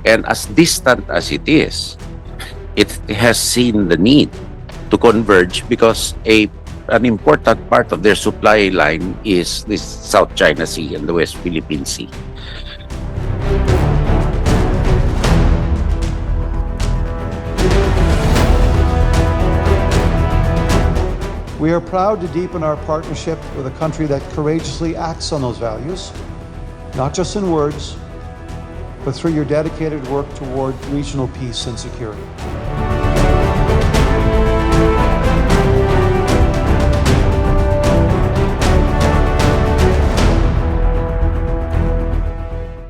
And as distant as it is, it has seen the need to converge because an important part of their supply line is this South China Sea and the West Philippine Sea. We are proud to deepen our partnership with a country that courageously acts on those values, not just in words, but through your dedicated work toward regional peace and security.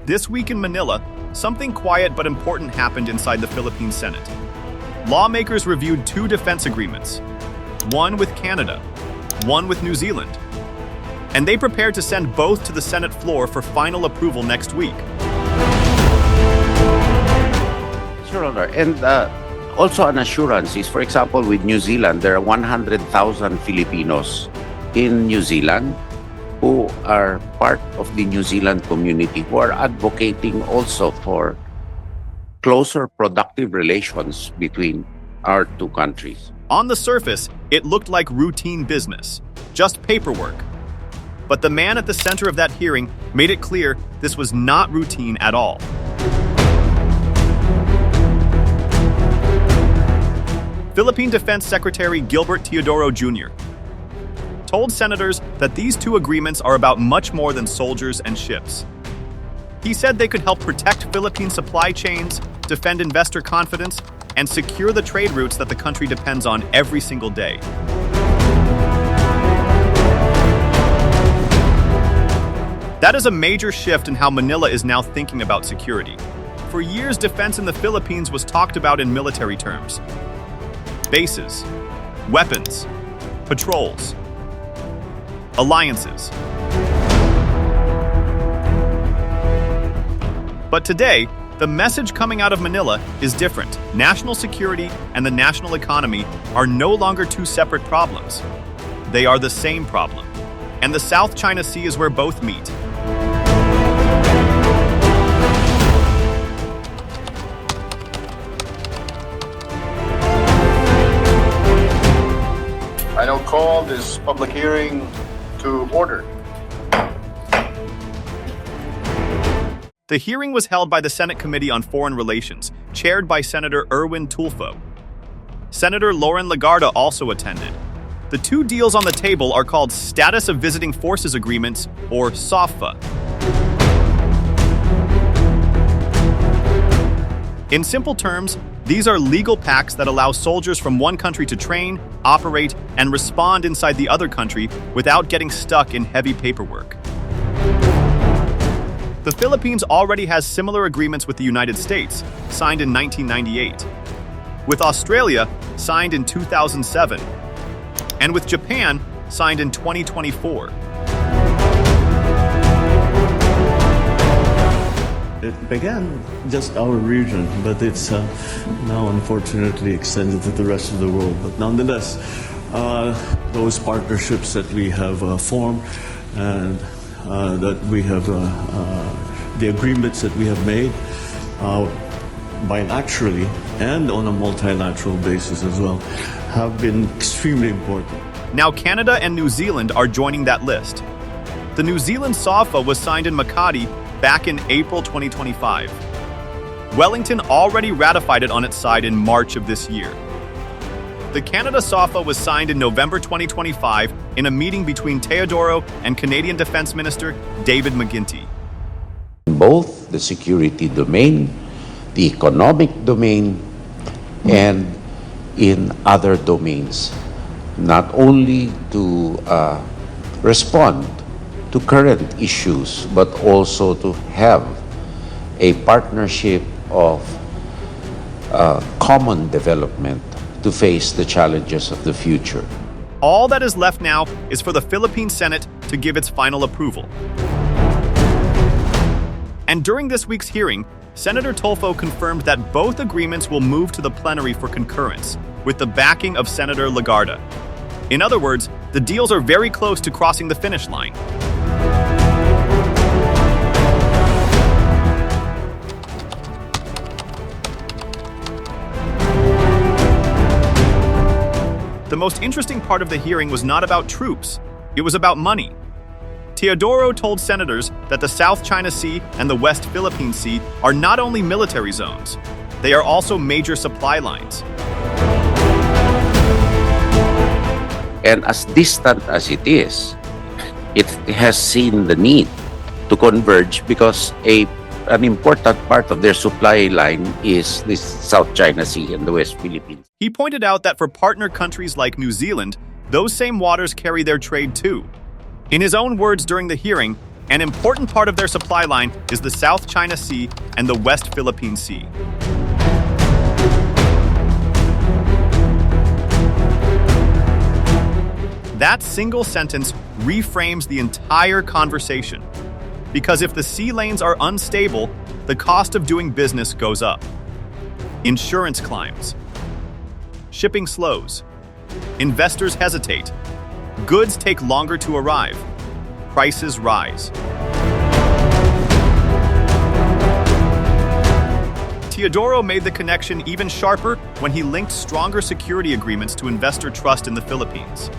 This week in Manila, something quiet but important happened inside the Philippine Senate. Lawmakers reviewed 2 defense agreements, one with Canada, one with New Zealand. And they prepared to send both to the Senate floor for final approval next week. Sure, Honor. And also an assurance is, for example, with New Zealand, there are 100,000 Filipinos in New Zealand who are part of the New Zealand community, who are advocating also for closer productive relations between our 2 countries. On the surface, it looked like routine business, just paperwork. But the man at the center of that hearing made it clear this was not routine at all. Philippine Defense Secretary Gilbert Teodoro Jr. told senators that these 2 agreements are about much more than soldiers and ships. He said they could help protect Philippine supply chains, defend investor confidence, and secure the trade routes that the country depends on every single day. That is a major shift in how Manila is now thinking about security. For years, defense in the Philippines was talked about in military terms. Bases, weapons, patrols, alliances. But today, the message coming out of Manila is different. National security and the national economy are no longer 2 separate problems. They are the same problem. And the South China Sea is where both meet. I now call this public hearing to order. The hearing was held by the Senate Committee on Foreign Relations, chaired by Senator Erwin Tulfo. Senator Loren Legarda also attended. The 2 deals on the table are called Status of Visiting Forces Agreements, or SOVFA. In simple terms, these are legal pacts that allow soldiers from one country to train, operate, and respond inside the other country without getting stuck in heavy paperwork. The Philippines already has similar agreements with the United States, signed in 1998, with Australia, signed in 2007, and with Japan, signed in 2024. It began just our region, but it's now unfortunately extended to the rest of the world. But nonetheless, those partnerships that we have formed and that we have, the agreements that we have made bilaterally and on a multilateral basis as well, have been extremely important. Now Canada and New Zealand are joining that list. The New Zealand SOVFA was signed in Makati back in April 2025. Wellington already ratified it on its side in March of this year. The Canada SOVFA was signed in November 2025 in a meeting between Teodoro and Canadian Defense Minister David McGuinty. Both the security domain, the economic domain, and in other domains, not only to respond to current issues, but also to have a partnership of common development to face the challenges of the future. All that is left now is for the Philippine Senate to give its final approval. And during this week's hearing, Senator Tulfo confirmed that both agreements will move to the plenary for concurrence, with the backing of Senator Legarda. In other words, the deals are very close to crossing the finish line. the most interesting part of the hearing was not about troops, it was about money. Teodoro told senators that the South China Sea and the West Philippine Sea are not only military zones, they are also major supply lines. And as distant as it is, it has seen the need to converge because an important part of their supply line is this South China Sea and the West Philippines. He pointed out that for partner countries like New Zealand, those same waters carry their trade too. In his own words during the hearing, an important part of their supply line is the South China Sea and the West Philippine Sea. That single sentence reframes the entire conversation. Because if the sea lanes are unstable, the cost of doing business goes up. Insurance climbs. Shipping slows. Investors hesitate. Goods take longer to arrive. Prices rise. Teodoro made the connection even sharper when he linked stronger security agreements to investor trust in the Philippines.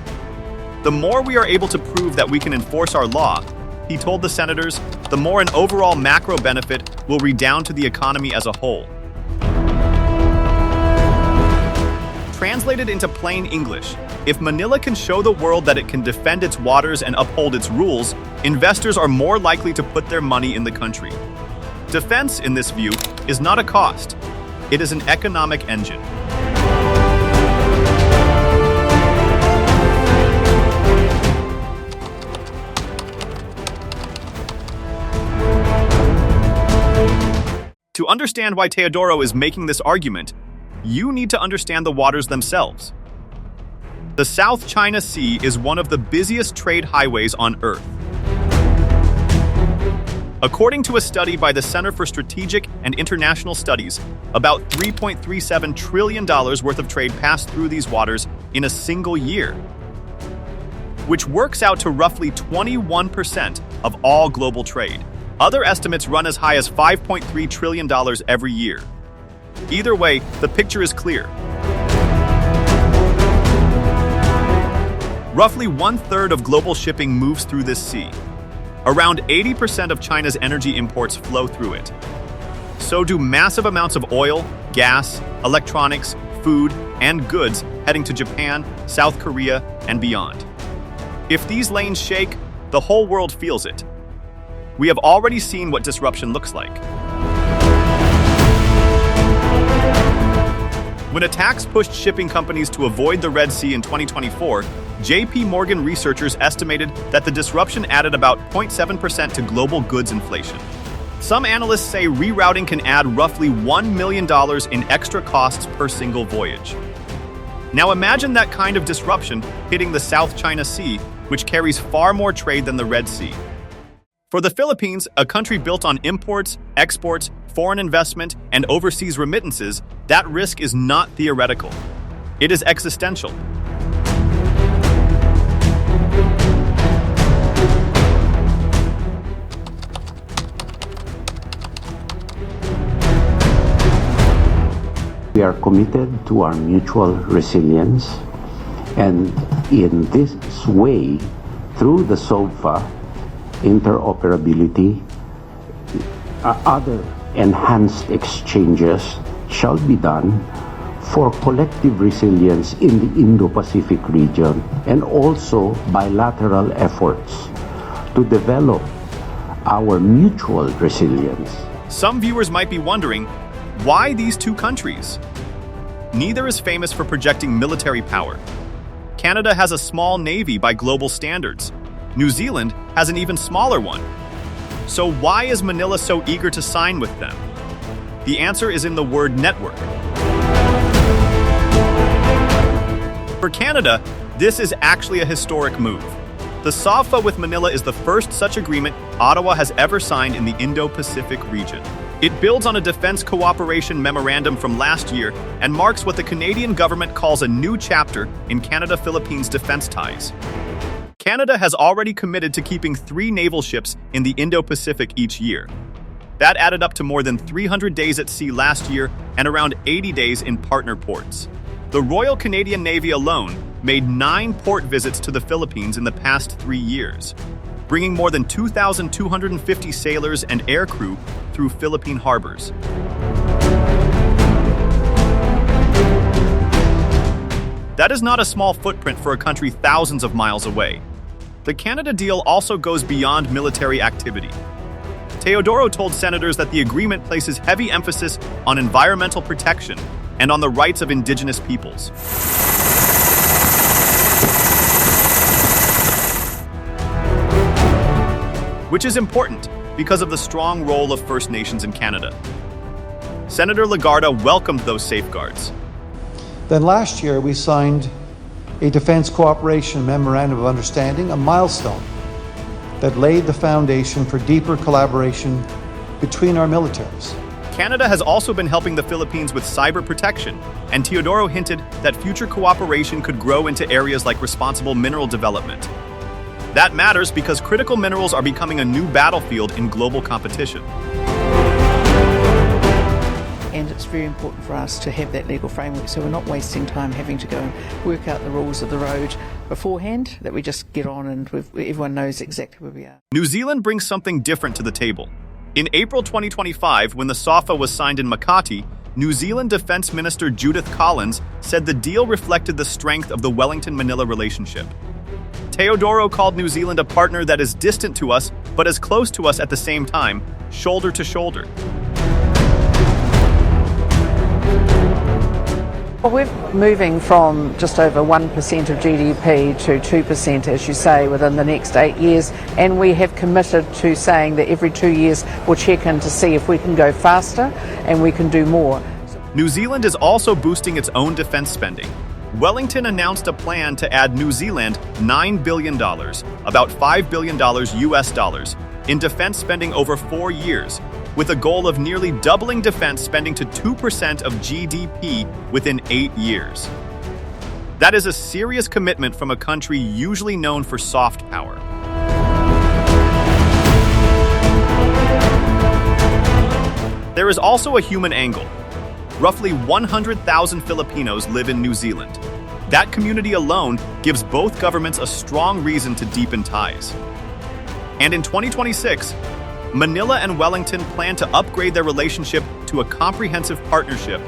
The more we are able to prove that we can enforce our law, he told the senators, the more an overall macro benefit will redound to the economy as a whole. Translated into plain English, if Manila can show the world that it can defend its waters and uphold its rules, investors are more likely to put their money in the country. Defense, in this view, is not a cost. It is an economic engine. To understand why Teodoro is making this argument, you need to understand the waters themselves. The South China Sea is one of the busiest trade highways on Earth. According to a study by the Center for Strategic and International Studies, about $3.37 trillion worth of trade passed through these waters in a single year, which works out to roughly 21% of all global trade. Other estimates run as high as $5.3 trillion every year. Either way, the picture is clear. Roughly 1/3 of global shipping moves through this sea. Around 80% of China's energy imports flow through it. So do massive amounts of oil, gas, electronics, food, and goods heading to Japan, South Korea, and beyond. If these lanes shake, the whole world feels it. We have already seen what disruption looks like. When attacks pushed shipping companies to avoid the Red Sea in 2024, J.P. Morgan researchers estimated that the disruption added about 0.7% to global goods inflation. Some analysts say rerouting can add roughly $1 million in extra costs per single voyage. Now imagine that kind of disruption hitting the South China Sea, which carries far more trade than the Red Sea. For the Philippines, a country built on imports, exports, foreign investment, and overseas remittances, that risk is not theoretical. It is existential. We are committed to our mutual resilience, and in this way, through the SOVFA, interoperability, other enhanced exchanges shall be done for collective resilience in the Indo-Pacific region, and also bilateral efforts to develop our mutual resilience. Some viewers might be wondering, why these two countries? Neither is famous for projecting military power. Canada has a small navy by global standards. New Zealand has an even smaller one. So why is Manila so eager to sign with them? The answer is in the word network. For Canada, this is actually a historic move. The SOVFA with Manila is the first such agreement Ottawa has ever signed in the Indo-Pacific region. It builds on a defense cooperation memorandum from last year and marks what the Canadian government calls a new chapter in Canada-Philippines defense ties. Canada has already committed to keeping 3 naval ships in the Indo-Pacific each year. That added up to more than 300 days at sea last year and around 80 days in partner ports. The Royal Canadian Navy alone made 9 port visits to the Philippines in the past 3 years, bringing more than 2,250 sailors and aircrew through Philippine harbors. That is not a small footprint for a country thousands of miles away. The Canada deal also goes beyond military activity. Teodoro told senators that the agreement places heavy emphasis on environmental protection and on the rights of indigenous peoples. Which is important because of the strong role of First Nations in Canada. Senator Legarda welcomed those safeguards. Then last year, we signed a Defense Cooperation Memorandum of Understanding, a milestone that laid the foundation for deeper collaboration between our militaries. Canada has also been helping the Philippines with cyber protection, and Teodoro hinted that future cooperation could grow into areas like responsible mineral development. That matters because critical minerals are becoming a new battlefield in global competition. And it's very important for us to have that legal framework so we're not wasting time having to go and work out the rules of the road beforehand, that we just get on and everyone knows exactly where we are. New Zealand brings something different to the table. In April 2025, when the SOVFA was signed in Makati, New Zealand Defence Minister Judith Collins said the deal reflected the strength of the Wellington-Manila relationship. Teodoro called New Zealand a partner that is distant to us, but as close to us at the same time, shoulder to shoulder. Well, we're moving from just over 1% of GDP to 2%, as you say, within the next 8 years. And we have committed to saying that every 2 years we'll check in to see if we can go faster and we can do more. New Zealand is also boosting its own defense spending. Wellington announced a plan to add New Zealand $9 billion, about $5 billion US dollars, in defense spending over 4 years, with a goal of nearly doubling defense spending to 2% of GDP within 8 years. That is a serious commitment from a country usually known for soft power. There is also a human angle. Roughly 100,000 Filipinos live in New Zealand. That community alone gives both governments a strong reason to deepen ties. And in 2026, Manila and Wellington plan to upgrade their relationship to a comprehensive partnership.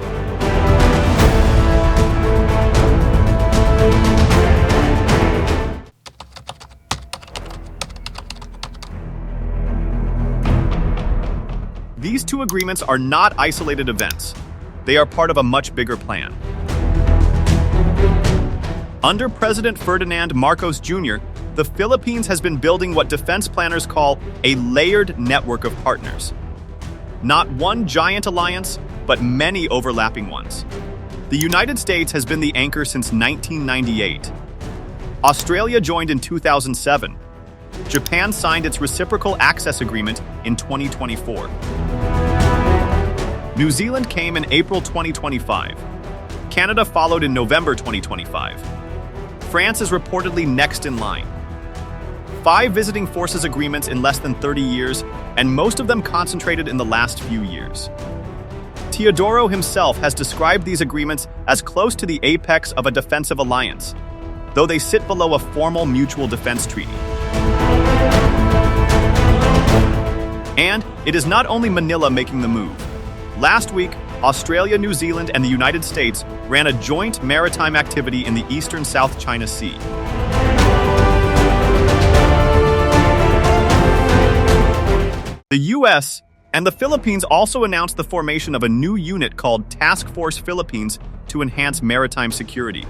These two agreements are not isolated events. They are part of a much bigger plan. Under President Ferdinand Marcos Jr., the Philippines has been building what defense planners call a layered network of partners. Not one giant alliance, but many overlapping ones. The United States has been the anchor since 1998. Australia joined in 2007. Japan signed its reciprocal access agreement in 2024. New Zealand came in April 2025. Canada followed in November 2025. France is reportedly next in line. 5 visiting forces agreements in less than 30 years, and most of them concentrated in the last few years. Teodoro himself has described these agreements as close to the apex of a defensive alliance, though they sit below a formal mutual defense treaty. And it is not only Manila making the move. Last week, Australia, New Zealand, and the United States ran a joint maritime activity in the eastern South China Sea. The U.S. and the Philippines also announced the formation of a new unit called Task Force Philippines to enhance maritime security.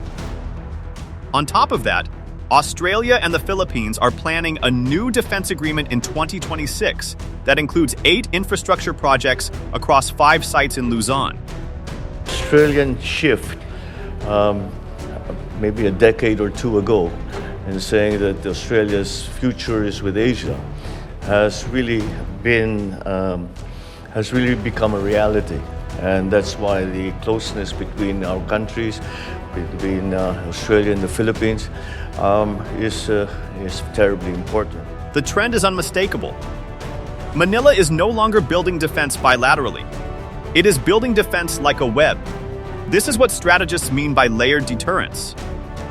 On top of that, Australia and the Philippines are planning a new defense agreement in 2026 that includes 8 infrastructure projects across 5 sites in Luzon. Australian shift, maybe a decade or two ago, in saying that Australia's future is with Asia, has really become a reality. And that's why the closeness between our countries, between Australia and the Philippines, is terribly important. The trend is unmistakable. Manila is no longer building defense bilaterally. It is building defense like a web. This is what strategists mean by layered deterrence.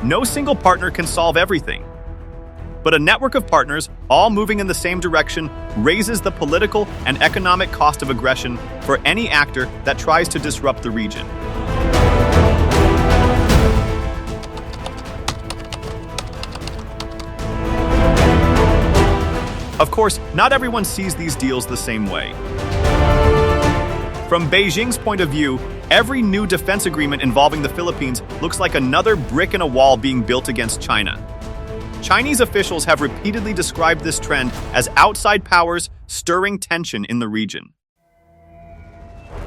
no single partner can solve everything. But a network of partners, all moving in the same direction, raises the political and economic cost of aggression for any actor that tries to disrupt the region. Of course, not everyone sees these deals the same way. From Beijing's point of view, every new defense agreement involving the Philippines looks like another brick in a wall being built against China. Chinese officials have repeatedly described this trend as outside powers stirring tension in the region.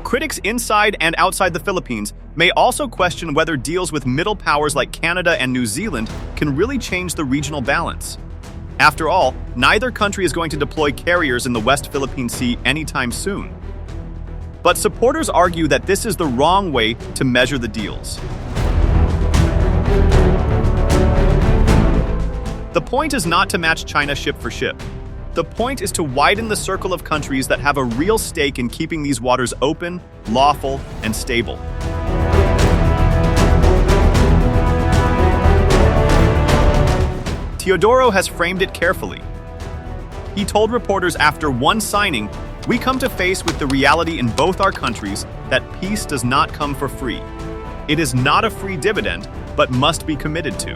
Critics inside and outside the Philippines may also question whether deals with middle powers like Canada and New Zealand can really change the regional balance. After all, neither country is going to deploy carriers in the West Philippine Sea anytime soon. But supporters argue that this is the wrong way to measure the deals. The point is not to match China ship for ship. The point is to widen the circle of countries that have a real stake in keeping these waters open, lawful, and stable. Teodoro has framed it carefully. He told reporters after one signing, "We come to face with the reality in both our countries that peace does not come for free. It is not a free dividend, but must be committed to."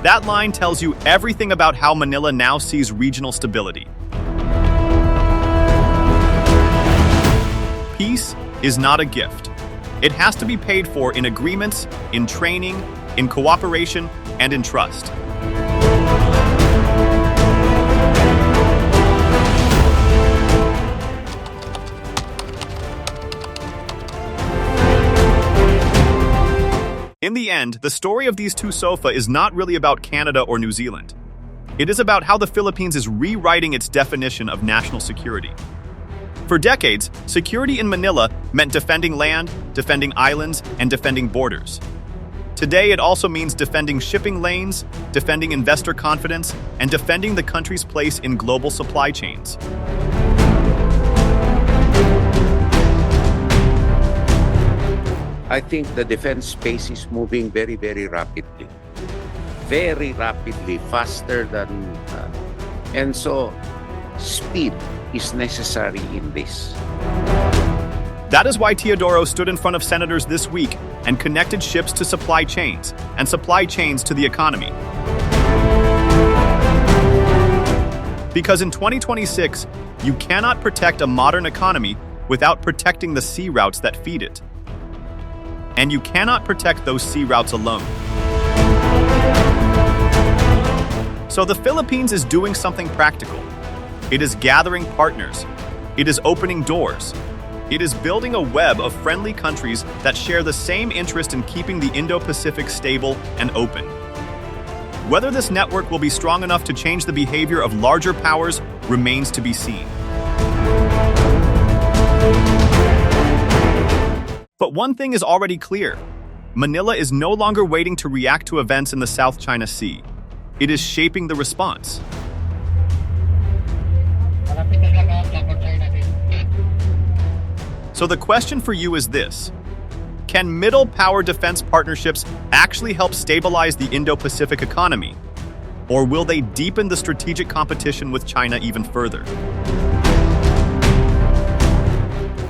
That line tells you everything about how Manila now sees regional stability. Peace is not a gift. It has to be paid for in agreements, in training, in cooperation, and in trust. In the end, the story of these two SOVFA is not really about Canada or New Zealand. It is about how the Philippines is rewriting its definition of national security. For decades, security in Manila meant defending land, defending islands, and defending borders. Today, it also means defending shipping lanes, defending investor confidence, and defending the country's place in global supply chains. I think the defense space is moving very, very rapidly. Very rapidly, faster than... and so, speed is necessary in this. That is why Teodoro stood in front of senators this week and connected ships to supply chains, and supply chains to the economy. Because in 2026, you cannot protect a modern economy without protecting the sea routes that feed it. And you cannot protect those sea routes alone. So the Philippines is doing something practical. It is gathering partners. It is opening doors. It is building a web of friendly countries that share the same interest in keeping the Indo-Pacific stable and open. Whether this network will be strong enough to change the behavior of larger powers remains to be seen. But one thing is already clear. Manila is no longer waiting to react to events in the South China Sea. It is shaping the response. So the question for you is this: can middle power defense partnerships actually help stabilize the Indo-Pacific economy? Or will they deepen the strategic competition with China even further?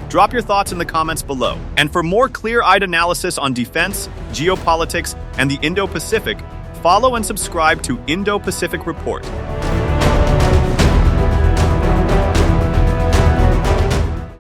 Drop your thoughts in the comments below. And for more clear-eyed analysis on defense, geopolitics, and the Indo-Pacific, follow and subscribe to Indo-Pacific Report.